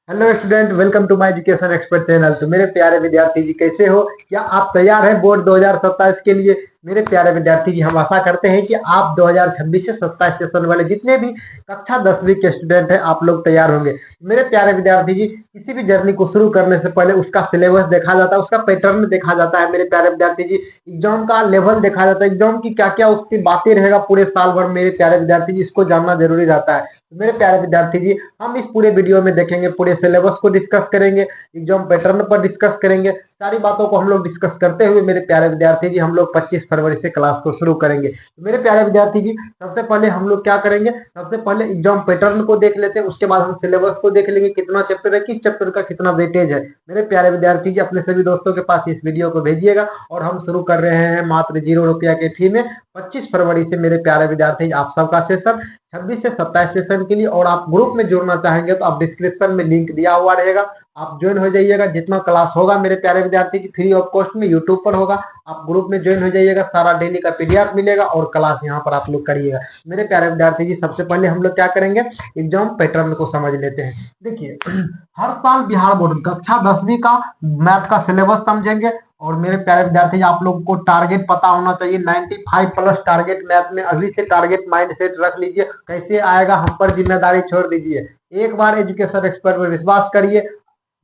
Hello student, welcome to my education expert channel. तो मेरे प्यारे विद्यार्थी जी, कैसे हो? क्या आप तैयार हैं बोर्ड 2027 के लिए? मेरे प्यारे विद्यार्थी जी, हम आशा करते हैं कि आप 2026 से 27 सेशन वाले जितने भी कक्षा 10वीं के स्टूडेंट हैं, आप लोग तैयार होंगे। मेरे प्यारे विद्यार्थी जी, किसी भी जर्नी को शुरू करने से पहले उसका सिलेबस देखा जाता है, उसका पैटर्न देखा जाता है। मेरे प्यारे विद्यार्थी जी, एग्जाम का लेवल देखा जाता है, एग्जाम की क्या क्या उसकी बातें रहेगा पूरे साल भर। मेरे प्यारे विद्यार्थी जी, इसको जानना जरूरी रहता है। मेरे प्यारे विद्यार्थी जी, हम इस पूरे वीडियो में देखेंगे, पूरे सिलेबस को डिस्कस करेंगे, एग्जाम पैटर्न पर डिस्कस करेंगे। सारी बातों को हम लोग डिस्कस करते हुए मेरे प्यारे विद्यार्थी जी, हम लोग 25 फरवरी से क्लास को शुरू करेंगे। तो मेरे प्यारे विद्यार्थी जी, सबसे पहले हम लोग क्या करेंगे? सबसे पहले एग्जाम पैटर्न को देख लेते हैं, उसके बाद हम सिलेबस को देख लेंगे, कितना चैप्टर है, किस चैप्टर का कितना वेटेज है। मेरे प्यारे विद्यार्थी जी, अपने सभी दोस्तों के पास इस वीडियो को भेजिएगा और हम शुरू कर रहे हैं मात्र 0 रुपया के फी में 25 फरवरी से। मेरे प्यारे विद्यार्थी, आप सबका सेशन 26 से 27 सेशन के लिए। और आप ग्रुप में जुड़ना चाहेंगे तो आप डिस्क्रिप्शन में लिंक दिया हुआ रहेगा, आप ज्वाइन हो जाइएगा। जितना क्लास होगा मेरे प्यारे विद्यार्थी जी, फ्री ऑफ कॉस्ट में यूट्यूब पर होगा। आप ग्रुप में ज्वाइन हो जाइएगा, सारा डेली का पीडीएफ मिलेगा और क्लास यहाँ पर आप लोग करिएगा। मेरे प्यारे विद्यार्थी जी, सबसे पहले हम लोग क्या करेंगे? एग्जाम पैटर्न को समझ लेते हैं। देखिए, हर साल बिहार बोर्ड कक्षा 10वीं का मैथ का सिलेबस समझेंगे। और मेरे प्यारे विद्यार्थी, आप लोगों को टारगेट पता होना चाहिए, 95 प्लस टारगेट मैथ में। अभी से टारगेट माइंड सेट रख लीजिए, कैसे आएगा हम पर जिम्मेदारी छोड़ दीजिए। एक बार एजुकेशन एक्सपर्ट पर विश्वास करिए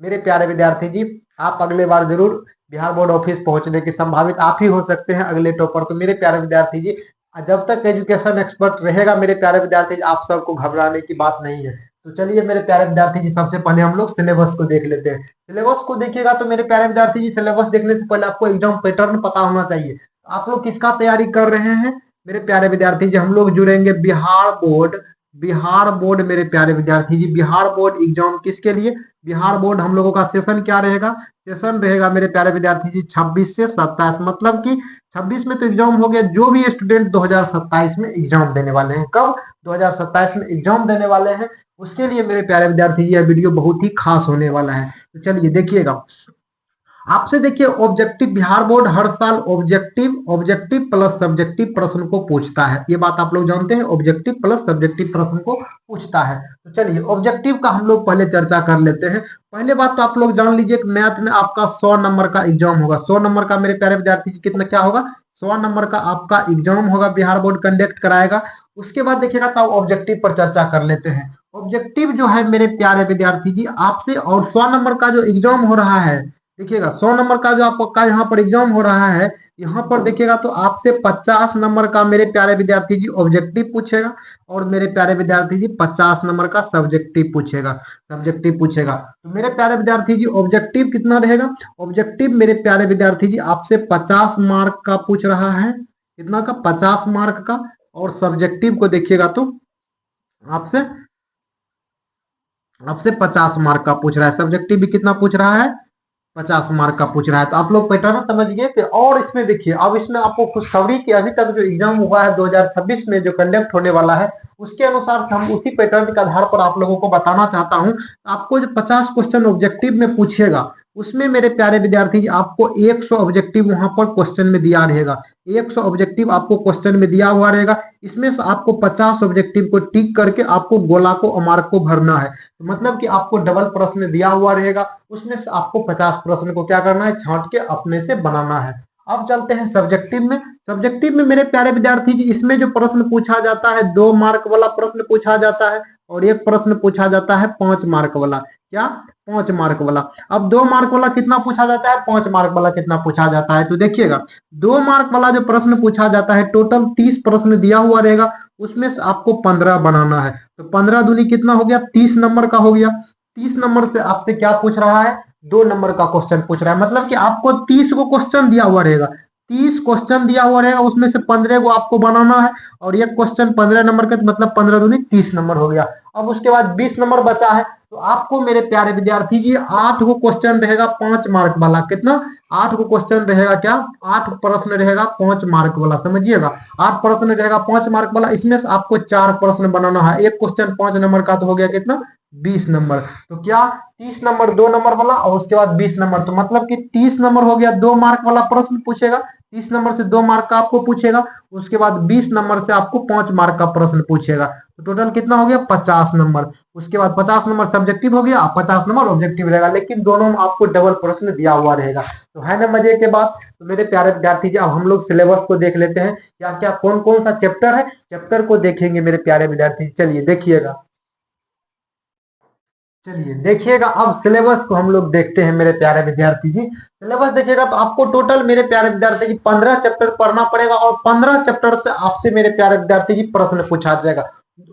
मेरे प्यारे विद्यार्थी जी, आप अगले बार जरूर बिहार बोर्ड ऑफिस पहुंचने की संभावित आप ही हो सकते हैं अगले टॉपर। तो मेरे प्यारे विद्यार्थी जी, जब तक एजुकेशन एक्सपर्ट रहेगा मेरे प्यारे विद्यार्थी जी, आप सबको घबराने की बात नहीं है। तो चलिए मेरे प्यारे विद्यार्थी जी, सबसे पहले हम लोग सिलेबस को देख लेते हैं। सिलेबस को देखिएगा तो मेरे प्यारे विद्यार्थी जी, सिलेबस देखने से पहले आपको एग्जाम पैटर्न पता होना चाहिए। आप लोग किसका तैयारी कर रहे हैं? मेरे प्यारे विद्यार्थी जी, हम लोग जुड़ेंगे बिहार बोर्ड। बिहार बोर्ड मेरे प्यारे विद्यार्थी जी, बिहार बोर्ड एग्जाम किसके लिए? बिहार बोर्ड हम लोगों का सेशन क्या रहेगा? सेशन रहेगा मेरे प्यारे विद्यार्थी जी 26 से 27। मतलब कि 26 में तो एग्जाम हो गया, जो भी स्टूडेंट 2027 में एग्जाम देने वाले हैं। कब? 2027 में एग्जाम देने वाले हैं, उसके लिए मेरे प्यारे विद्यार्थी जी, यह वीडियो बहुत ही खास होने वाला है। तो चलिए देखिएगा, आपसे देखिए, ऑब्जेक्टिव बिहार बोर्ड हर साल ऑब्जेक्टिव ऑब्जेक्टिव प्लस सब्जेक्टिव प्रश्न को पूछता है। ये बात आप लोग जानते हैं, ऑब्जेक्टिव प्लस सब्जेक्टिव प्रश्न को पूछता है। तो चलिए ऑब्जेक्टिव का हम लोग पहले चर्चा कर लेते हैं। पहले बात तो आप लोग जान लीजिए कि मैथ में आपका 100 नंबर का एग्जाम होगा। 100 नंबर का मेरे प्यारे विद्यार्थी जी, कितना क्या होगा? 100 नंबर का आपका एग्जाम होगा, बिहार बोर्ड कंडक्ट कराएगा। उसके बाद देखिएगा, तो ऑब्जेक्टिव पर चर्चा कर लेते हैं। ऑब्जेक्टिव जो है मेरे प्यारे विद्यार्थी जी, आपसे और 100 नंबर का जो एग्जाम हो रहा है, देखिएगा 100 नंबर का जो आपका यहाँ पर एग्जाम हो रहा है, यहाँ पर देखिएगा तो आपसे 50 नंबर का मेरे प्यारे विद्यार्थी जी ऑब्जेक्टिव पूछेगा। और मेरे प्यारे विद्यार्थी जी 50 नंबर का सब्जेक्टिव पूछेगा। सब्जेक्टिव पूछेगा। तो मेरे प्यारे विद्यार्थी जी, ऑब्जेक्टिव कितना रहेगा? ऑब्जेक्टिव मेरे प्यारे विद्यार्थी जी, आपसे 50 मार्क का पूछ रहा है। कितना का? 50 मार्क का। और सब्जेक्टिव को देखिएगा तो आपसे आपसे 50 मार्क का पूछ रहा है। सब्जेक्टिव भी कितना पूछ रहा है? 50 मार्क का पूछ रहा है। तो आप लोग पैटर्न समझ गए कि, और इसमें देखिए, अब इसमें आपको खुशखबरी की, अभी तक जो एग्जाम हुआ है 2026 में जो कंडक्ट होने वाला है, उसके अनुसार हम उसी पैटर्न के आधार पर आप लोगों को बताना चाहता हूं। आपको जो 50 क्वेश्चन ऑब्जेक्टिव में पूछेगा, उसमें मेरे प्यारे विद्यार्थी जी, आपको 100 ऑब्जेक्टिव वहां पर क्वेश्चन में दिया रहेगा। 100 ऑब्जेक्टिव आपको क्वेश्चन में दिया हुआ रहेगा। इसमें से आपको 50 ऑब्जेक्टिव को टिक करके आपको गोला को मार्क को भरना है। तो मतलब कि आपको डबल प्रश्न दिया हुआ रहेगा, उसमें से आपको 50 प्रश्न को क्या करना है? छांट के अपने से बनाना है। अब चलते हैं सब्जेक्टिव में। सब्जेक्टिव में मेरे प्यारे विद्यार्थी जी, इसमें जो प्रश्न पूछा जाता है, 2 मार्क वाला प्रश्न पूछा जाता है और एक प्रश्न पूछा जाता है 5 मार्क वाला। क्या? 5 मार्क वाला। अब 2 मार्क वाला कितना पूछा जाता है? 5 मार्क वाला कितना पूछा जाता है? तो देखिएगा, 2 मार्क वाला जो प्रश्न पूछा जाता है, टोटल 30 प्रश्न दिया हुआ रहेगा, उसमें से आपको 15 बनाना है। तो 15 दूनी कितना हो गया? 30 नंबर का हो गया। 30 नंबर से आपसे क्या पूछ रहा है? 2 नंबर का क्वेश्चन पूछ रहा है। मतलब कि आपको 30 को क्वेश्चन दिया हुआ रहेगा। 30 क्वेश्चन दिया हुआ रहेगा, उसमें से 15 को आपको बनाना है। और एक क्वेश्चन 15 नंबर का, मतलब 15 दूनी 30 नंबर हो गया। अब उसके बाद 20 नंबर बचा है। तो आपको मेरे प्यारे विद्यार्थी जी, 8 को क्वेश्चन रहेगा 5 मार्क वाला। कितना? 8 को क्वेश्चन रहेगा। क्या? 8 प्रश्न रहेगा 5 मार्क वाला। समझिएगा, 8 प्रश्न रहेगा 5 मार्क वाला। इसमें से आपको 4 प्रश्न बनाना है। एक क्वेश्चन 5 नंबर का तो हो गया कितना? 20 नंबर। तो क्या? 30 नंबर 2 नंबर वाला और उसके बाद 20 नंबर। तो मतलब कि 30 नंबर हो गया, 2 मार्क वाला प्रश्न पूछेगा। 30 नंबर से 2 मार्क का आपको पूछेगा, उसके बाद 20 नंबर से आपको 5 मार्क का प्रश्न पूछेगा, तो टोटल कितना हो गया 50 नंबर। उसके बाद 50 नंबर सब्जेक्टिव हो गया, 50 नंबर ऑब्जेक्टिव रहेगा, लेकिन दोनों में आपको डबल प्रश्न दिया हुआ रहेगा। तो है ना मजे के बात। तो मेरे प्यारे विद्यार्थी जी, अब हम लोग सिलेबस को देख लेते हैं, क्या क्या कौन कौन सा चैप्टर है, चैप्टर को देखेंगे मेरे प्यारे विद्यार्थी। चलिए देखिएगा, चलिए देखिएगा, अब सिलेबस को हम लोग देखते हैं मेरे प्यारे विद्यार्थी जी। सिलेबस देखिएगा तो आपको टोटल मेरे प्यारे विद्यार्थी जी 15 चैप्टर पढ़ना पड़ेगा, और 15 चैप्टर से आपसे मेरे प्यारे विद्यार्थी जी प्रश्न पूछा जाएगा।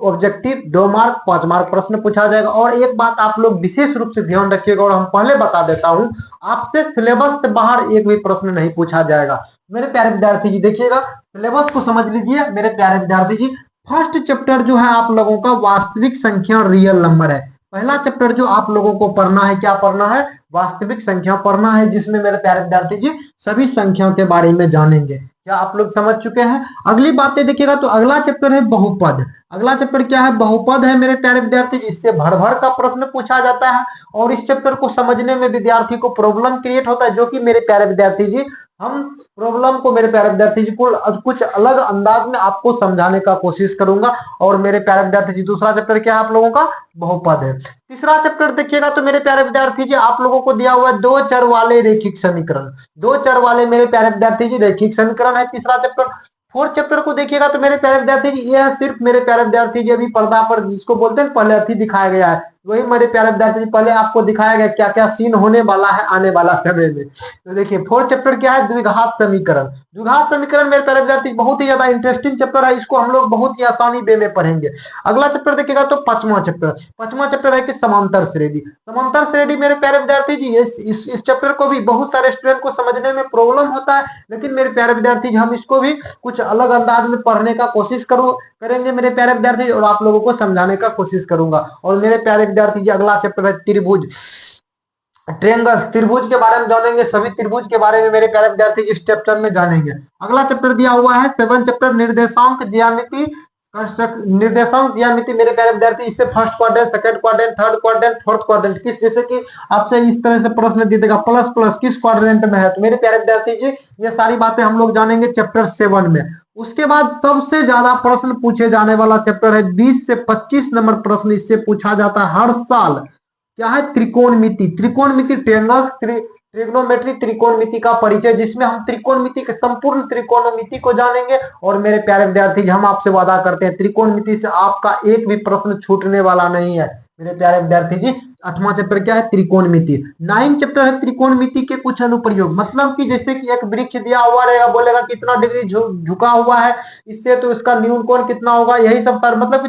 ऑब्जेक्टिव 2 मार्क 5 मार्क प्रश्न पूछा जाएगा। और एक बात आप लोग विशेष रूप से ध्यान रखिएगा, और हम पहले बता देता हूं, आपसे सिलेबस से बाहर एक भी प्रश्न नहीं पूछा जाएगा मेरे प्यारे विद्यार्थी जी। देखिएगा, सिलेबस को समझ लीजिए मेरे प्यारे विद्यार्थी जी। फर्स्ट चैप्टर जो है आप लोगों का वास्तविक संख्या और रियल नंबर है। पहला चैप्टर जो आप लोगों को पढ़ना है, क्या पढ़ना है, वास्तविक संख्या पढ़ना है, जिसमें मेरे प्यारे विद्यार्थी जी सभी संख्याओं के बारे में जानेंगे। क्या आप लोग समझ चुके हैं? अगली बातें देखिएगा तो अगला चैप्टर है बहुपद। अगला चैप्टर क्या है, बहुपद है मेरे प्यारे विद्यार्थी जी। इससे भर भर का प्रश्न पूछा जाता है, और इस चैप्टर को समझने में विद्यार्थी को प्रॉब्लम क्रिएट होता है, जो कि मेरे प्यारे विद्यार्थी जी हम प्रॉब्लम को मेरे प्यारे विद्यार्थी जी को कुछ अलग अंदाज में आपको समझाने का कोशिश करूंगा। और मेरे प्यारे विद्यार्थी जी दूसरा चैप्टर क्या है आप लोगों का, बहुपद है। तीसरा चैप्टर देखिएगा तो मेरे प्यारे विद्यार्थी जी आप लोगों को दिया हुआ है दो चर वाले रेखिक समीकरण। दो चर वाले मेरे प्यारे विद्यार्थी जी रेखिक समीकरण है तीसरा चैप्टर। फोर्थ चैप्टर को देखिएगा तो मेरे प्यारे विद्यार्थी जी यह सिर्फ मेरे प्यारे विद्यार्थी जी अभी पर्दा पर जिसको बोलते हैं पहले अथी दिखाया गया है, वही मेरे प्यारे विद्यार्थी जी पहले आपको दिखाया गया क्या क्या सीन होने वाला है आने वाला समय में। तो देखिए फोर्थ चैप्टर क्या है, द्विघात समीकरण। द्विघात समीकरण मेरे प्यारे विद्यार्थी बहुत ही ज्यादा इंटरेस्टिंग चैप्टर है, इसको हम लोग बहुत ही आसानी वे में पढ़ेंगे। अगला चैप्टर देखिएगा तो पांचवा चैप्टर। पांचवा चैप्टर है कि समांतर श्रेणी। समांतर श्रेणी मेरे प्यारे विद्यार्थी जी इस चैप्टर को भी बहुत सारे स्टूडेंट को समझने में प्रॉब्लम होता है, लेकिन मेरे प्यारे विद्यार्थी जी हम इसको भी कुछ अलग अंदाज में पढ़ने का कोशिश करेंगे मेरे प्यारे विद्यार्थी, और आप लोगों को समझाने का कोशिश करूंगा। और मेरे प्यारे विद्यार्थी जी अगला चैप्टर है त्रिभुज, ट्रेंगल्स। त्रिभुज के बारे में जानेंगे, सभी त्रिभुज के बारे में मेरे प्यारे विद्यार्थी इस चैप्टर में जानेंगे। अगला चैप्टर दिया हुआ है 7 चैप्टर निर्देशांक ज्यामिति। निर्देशांक ज्यामिति मेरे प्यारे विद्यार्थी, इससे first quadrant, second quadrant, third quadrant, fourth quadrant किस, जैसे कि आपसे इस तरह से प्रश्न दे देगा प्लस प्लस किस क्वाड्रेंट में है, तो मेरे प्यारे विद्यार्थी जी ये सारी बातें हम लोग जानेंगे चैप्टर 7 में। उसके बाद सबसे ज्यादा प्रश्न पूछे जाने वाला चैप्टर है 20 से 25 नंबर प्रश्न इससे पूछा जाता है हर साल। क्या है, त्रिकोणमिति। त्रिकोणमिति ट्रेंगल्स, ट्रिग्नोमेट्री, त्रिकोणमिति का परिचय, जिसमें हम त्रिकोणमिति के संपूर्ण त्रिकोणमिति को जानेंगे। और मेरे प्यारे विद्यार्थी हम आपसे वादा करते हैं त्रिकोणमिति से आपका एक भी प्रश्न छूटने वाला नहीं है मेरे प्यारे विद्यार्थी जी। 8वां चैप्टर क्या है, त्रिकोणमिति। 9 चैप्टर है त्रिकोणमिति के कुछ अनुप्रयोग। मतलब कि जैसे कि एक वृक्ष दिया हुआ रहेगा, बोलेगा कितना डिग्री झुका हुआ है इससे, तो इसका न्यून कोण कितना होगा, यही सब सर मतलब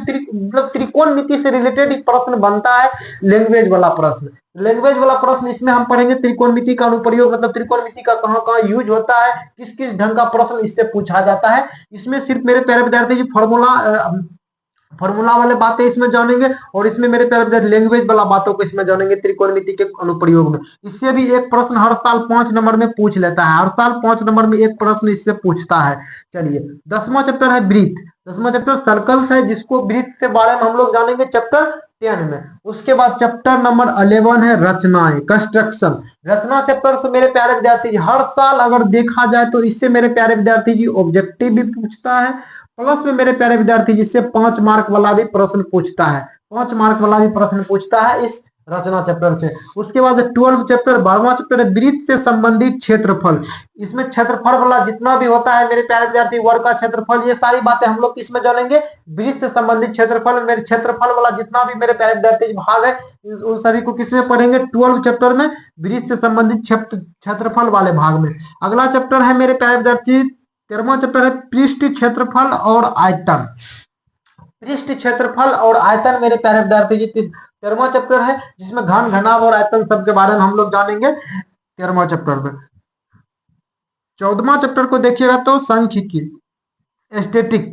त्रिकोणमिति से रिलेटेड एक प्रश्न बनता है, लैंग्वेज वाला प्रश्न। लैंग्वेज वाला प्रश्न इसमें हम पढ़ेंगे त्रिकोणमिति का अनुप्रयोग, मतलब त्रिकोणमिति का कहां कहां यूज होता है, किस किस ढंग का प्रश्न इससे पूछा जाता है। इसमें सिर्फ मेरे प्यारे विद्यार्थी जी फॉर्मूला वाले बातें इसमें जानेंगे, और इसमें मेरे प्यारे विद्यार्थी लैंग्वेज वाला बातों को इसमें जानेंगे त्रिकोणमिति के अनुप्रयोग में। इससे भी एक प्रश्न हर साल 5 नंबर में पूछ लेता है, हर साल 5 नंबर में एक प्रश्न इससे पूछता है। चलिए 10वां चैप्टर है वृत्त। 10वां चैप्टर सर्कल्स है, जिसको वृत्त से बारे में हम लोग जानेंगे चैप्टर 10 में। उसके बाद चैप्टर नंबर 11 है रचनाएं, कंस्ट्रक्शन। रचना चैप्टर से मेरे प्यारे विद्यार्थी जी हर साल अगर देखा जाए तो इससे मेरे प्यारे विद्यार्थी जी ऑब्जेक्टिव भी पूछता है, प्लस में मेरे प्यारे विद्यार्थी जिससे 5 मार्क वाला भी प्रश्न पूछता है, 5 मार्क वाला भी प्रश्न पूछता है इस रचना चैप्टर से। उसके बाद 12 चैप्टर, 12वां चैप्टर है वृत्त से संबंधित क्षेत्रफल। इसमें क्षेत्रफल वाला जितना भी होता है मेरे प्यारे विद्यार्थी, वर्ग का क्षेत्रफल, ये सारी बातें हम लोग किसमें जानेंगे, वृत्त से संबंधित क्षेत्रफल। मेरे क्षेत्रफल वाला जितना भी मेरे प्यारे विद्यार्थी भाग है उन सभी को किसमें पढ़ेंगे, 12 चैप्टर में वृत्त से संबंधित क्षेत्रफल वाले भाग में। अगला चैप्टर है मेरे प्यारे विद्यार्थी 13वां चैप्टर है पृष्ठ क्षेत्रफल और आयतन। पृष्ठ क्षेत्रफल और आयतन मेरे प्यारे विद्यार्थी जी 13वां चैप्टर है, जिसमें घन, घनाभ और आयतन सब के बारे में हम लोग जानेंगे 13वां चैप्टर में। 14वां चैप्टर को देखिएगा तो सांख्यिकी, एस्थेटिक।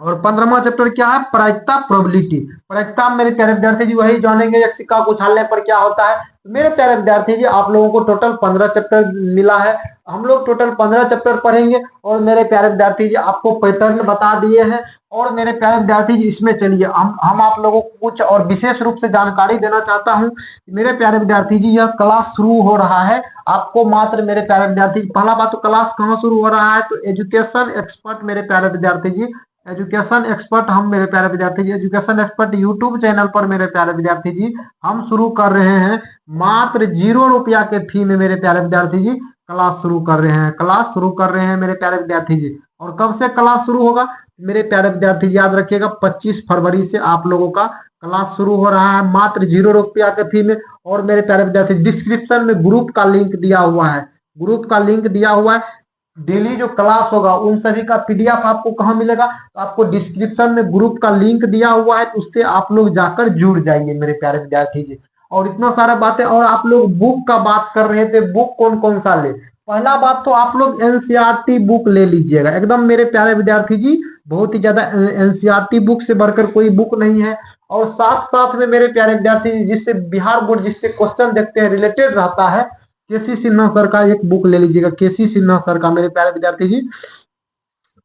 और 15वां चैप्टर क्या है? प्रायिकता, प्रोबेबिलिटी। प्रायिकता में मेरे प्यारे विद्यार्थी जी वही जानेंगे एक सिक्का को उछालने पर क्या होता है। तो मेरे प्यारे विद्यार्थी जी आप लोगों को टोटल 15 चैप्टर मिला है। हम लोग टोटल 15 चैप्टर पढ़ेंगे और मेरे प्यारे विद्यार्थी जी आपको पैटर्न बता दिए हैं। और मेरे प्यारे विद्यार्थी जी इसमें चलिए हम आप लोगों को कुछ और विशेष रूप से जानकारी देना चाहता हूं। मेरे प्यारे विद्यार्थी जी यह क्लास शुरू हो रहा है। आपको मात्र मेरे प्यारे विद्यार्थी जी, पहला बात तो क्लास कहाँ शुरू हो रहा है? तो एजुकेशन एक्सपर्ट मेरे प्यारे विद्यार्थी जी, एजुकेशन एक्सपर्ट हम मेरे प्यारे विद्यार्थी जी एजुकेशन एक्सपर्ट यूट्यूब चैनल पर मेरे प्यारे विद्यार्थी जी हम शुरू कर रहे हैं। मात्र 0 रुपया के फी में मेरे प्यारे विद्यार्थी जी क्लास शुरू कर रहे हैं। क्लास शुरू कर रहे हैं मेरे प्यारे विद्यार्थी जी। और कब से क्लास शुरू होगा मेरे प्यारे विद्यार्थी जी? याद रखिएगा 25 फरवरी से आप लोगों का क्लास शुरू हो रहा है मात्र 0 रुपया के फी में। और मेरे प्यारे विद्यार्थी डिस्क्रिप्शन में ग्रुप का लिंक दिया हुआ है। ग्रुप का लिंक दिया हुआ है। डेली जो क्लास होगा उन सभी का पीडीएफ आपको कहाँ मिलेगा? तो आपको डिस्क्रिप्शन में ग्रुप का लिंक दिया हुआ है, तो उससे आप लोग जाकर जुड़ जाइए मेरे प्यारे विद्यार्थी जी। और इतना सारा बातें। और आप लोग बुक का बात कर रहे थे, बुक कौन कौन सा ले? पहला बात तो आप लोग एनसीईआरटी बुक ले लीजिएगा एकदम मेरे प्यारे विद्यार्थी जी। बहुत ही ज्यादा एनसीईआरटी बुक से बढ़कर कोई बुक नहीं है। और साथ साथ में मेरे प्यारे विद्यार्थी जी जिससे बिहार बोर्ड जिससे क्वेश्चन देखते हैं रिलेटेड रहता है, केसी सिन्हा सर का एक बुक ले लीजिएगा। केसी सिन्हा सर का मेरे प्यारे विद्यार्थी जी,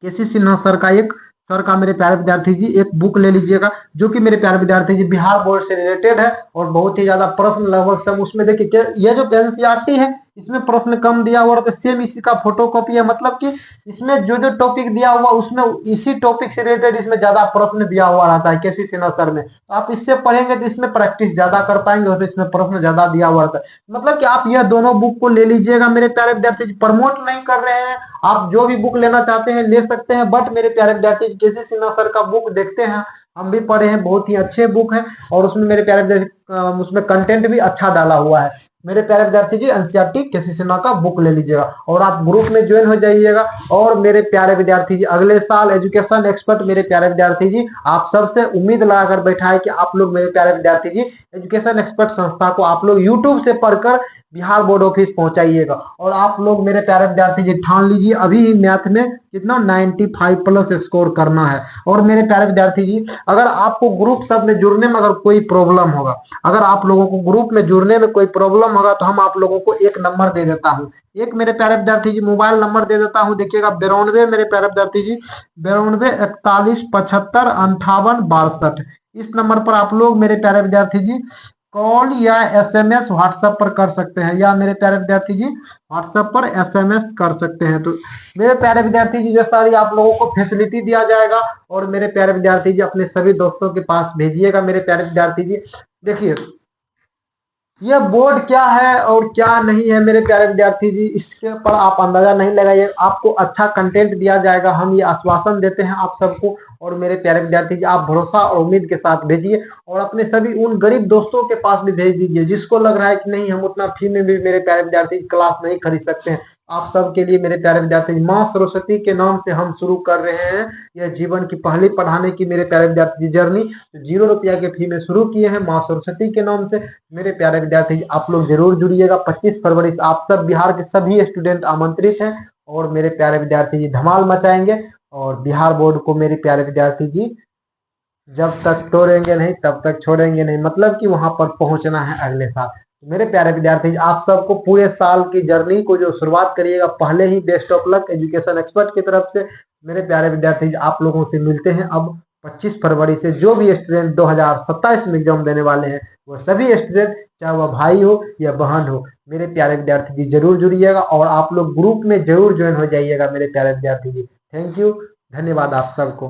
केसी सिन्हा सर का मेरे प्यारे विद्यार्थी जी एक बुक ले लीजिएगा, जो कि मेरे प्यारे विद्यार्थी जी बिहार बोर्ड से रिलेटेड है। और बहुत ही ज्यादा प्रश्न लगभग सब उसमें देखिए, ये जो एनसीईआरटी है इसमें प्रश्न कम दिया हुआ रहता है, सेम इसी का फोटो कॉपी है। मतलब कि इसमें जो जो टॉपिक दिया हुआ उसमें इसी टॉपिक से रिलेटेड इसमें ज्यादा प्रश्न दिया हुआ रहता है केसी सिन्हा सर में। तो आप इससे पढ़ेंगे तो इसमें प्रैक्टिस ज्यादा कर पाएंगे और इसमें प्रश्न ज्यादा दिया हुआ रहता है। मतलब कि आप यह दोनों बुक को ले लीजिएगा मेरे प्यारे विद्यार्थी जी। प्रमोट नहीं कर रहे हैं, आप जो भी बुक लेना चाहते हैं ले सकते हैं। बट मेरे प्यारे विद्यार्थी केसी सिन्हा सर का बुक देखते हैं, हम भी पढ़े हैं, बहुत ही अच्छे बुक है। और उसमें मेरे प्यारे विद्यार्थी उसमें कंटेंट भी अच्छा डाला हुआ है। मेरे प्यारे विद्यार्थी जी एनसीईआरटी केसी सिन्हा का बुक ले लीजिएगा और आप ग्रुप में ज्वाइन हो जाइएगा। और मेरे प्यारे विद्यार्थी जी अगले साल एजुकेशन एक्सपर्ट मेरे प्यारे विद्यार्थी जी आप सबसे उम्मीद लगाकर बैठा है कि आप लोग मेरे प्यारे विद्यार्थी जी एजुकेशन एक्सपर्ट संस्था को आप लोग यूट्यूब से पढ़कर बिहार बोर्ड ऑफिस पहुंचाइएगा। और आप लोग मेरे प्यारे विद्यार्थी जी ठान लीजिए अभी ही मैथ में कितना 95 प्लस स्कोर करना है। और मेरे प्यारे विद्यार्थी जी अगर आपको ग्रुप सब में जुड़ने में अगर कोई प्रॉब्लम होगा, अगर आप लोगों को ग्रुप में जुड़ने में कोई प्रॉब्लम होगा तो हम आप लोगों को एक नंबर दे देता हूँ। एक मेरे प्यारे विद्यार्थी जी मोबाइल नंबर दे देता हूँ, देखिएगा 92 मेरे प्यारे विद्यार्थी जी 92 41 75 58 62। इस नंबर पर आप लोग मेरे प्यारे विद्यार्थी जी कॉल या एसएमएस व्हाट्सएप पर कर सकते हैं, या मेरे प्यारे विद्यार्थी जी व्हाट्सएप पर एसएमएस कर सकते हैं। तो मेरे प्यारे विद्यार्थी जी ये सारी आप लोगों को फैसिलिटी दिया जाएगा। और मेरे प्यारे विद्यार्थी जी अपने सभी दोस्तों के पास भेजिएगा मेरे प्यारे विद्यार्थी जी। देखिए यह बोर्ड क्या है और क्या नहीं है मेरे प्यारे विद्यार्थी जी, इसके पर आप अंदाजा नहीं लगाइए। आपको अच्छा कंटेंट दिया जाएगा, हम ये आश्वासन देते हैं आप सबको। और मेरे प्यारे विद्यार्थी जी आप भरोसा और उम्मीद के साथ भेजिए और अपने सभी उन गरीब दोस्तों के पास भी भेज दीजिए जिसको लग रहा है कि नहीं हम उतना फी में भी मेरे प्यारे विद्यार्थी क्लास नहीं खरीद सकते हैं। आप सबके लिए मेरे प्यारे विद्यार्थी माँ सरस्वती के नाम से हम शुरू कर रहे हैं यह जीवन की पहली पढ़ाने की मेरे प्यारे विद्यार्थी जर्नी। 0 रुपया के फी में शुरू किए हैं माँ सरस्वती के नाम से। मेरे प्यारे विद्यार्थी आप लोग जरूर जुड़िएगा। 25 फरवरी से आप सब बिहार के सभी स्टूडेंट आमंत्रित हैं और मेरे प्यारे विद्यार्थी जी धमाल मचाएंगे। और बिहार बोर्ड को मेरे प्यारे विद्यार्थी जी जब तक तोड़ेंगे नहीं तब तक छोड़ेंगे नहीं, मतलब कि वहां पर पहुंचना है अगले साल। मेरे प्यारे विद्यार्थी आप सबको पूरे साल की जर्नी को जो शुरुआत करिएगा पहले ही best of luck education expert की तरफ से। मेरे प्यारे विद्यार्थी आप लोगों से मिलते हैं अब 25 फरवरी से। जो भी स्टूडेंट 2027 में एग्जाम देने वाले हैं वो सभी स्टूडेंट चाहे वह भाई हो या बहन हो मेरे प्यारे विद्यार्थी जी जरूर जुड़िएगा और आप लोग ग्रुप में जरूर ज्वाइन हो जाइएगा मेरे प्यारे विद्यार्थी जी। थैंक यू, धन्यवाद आप सबको।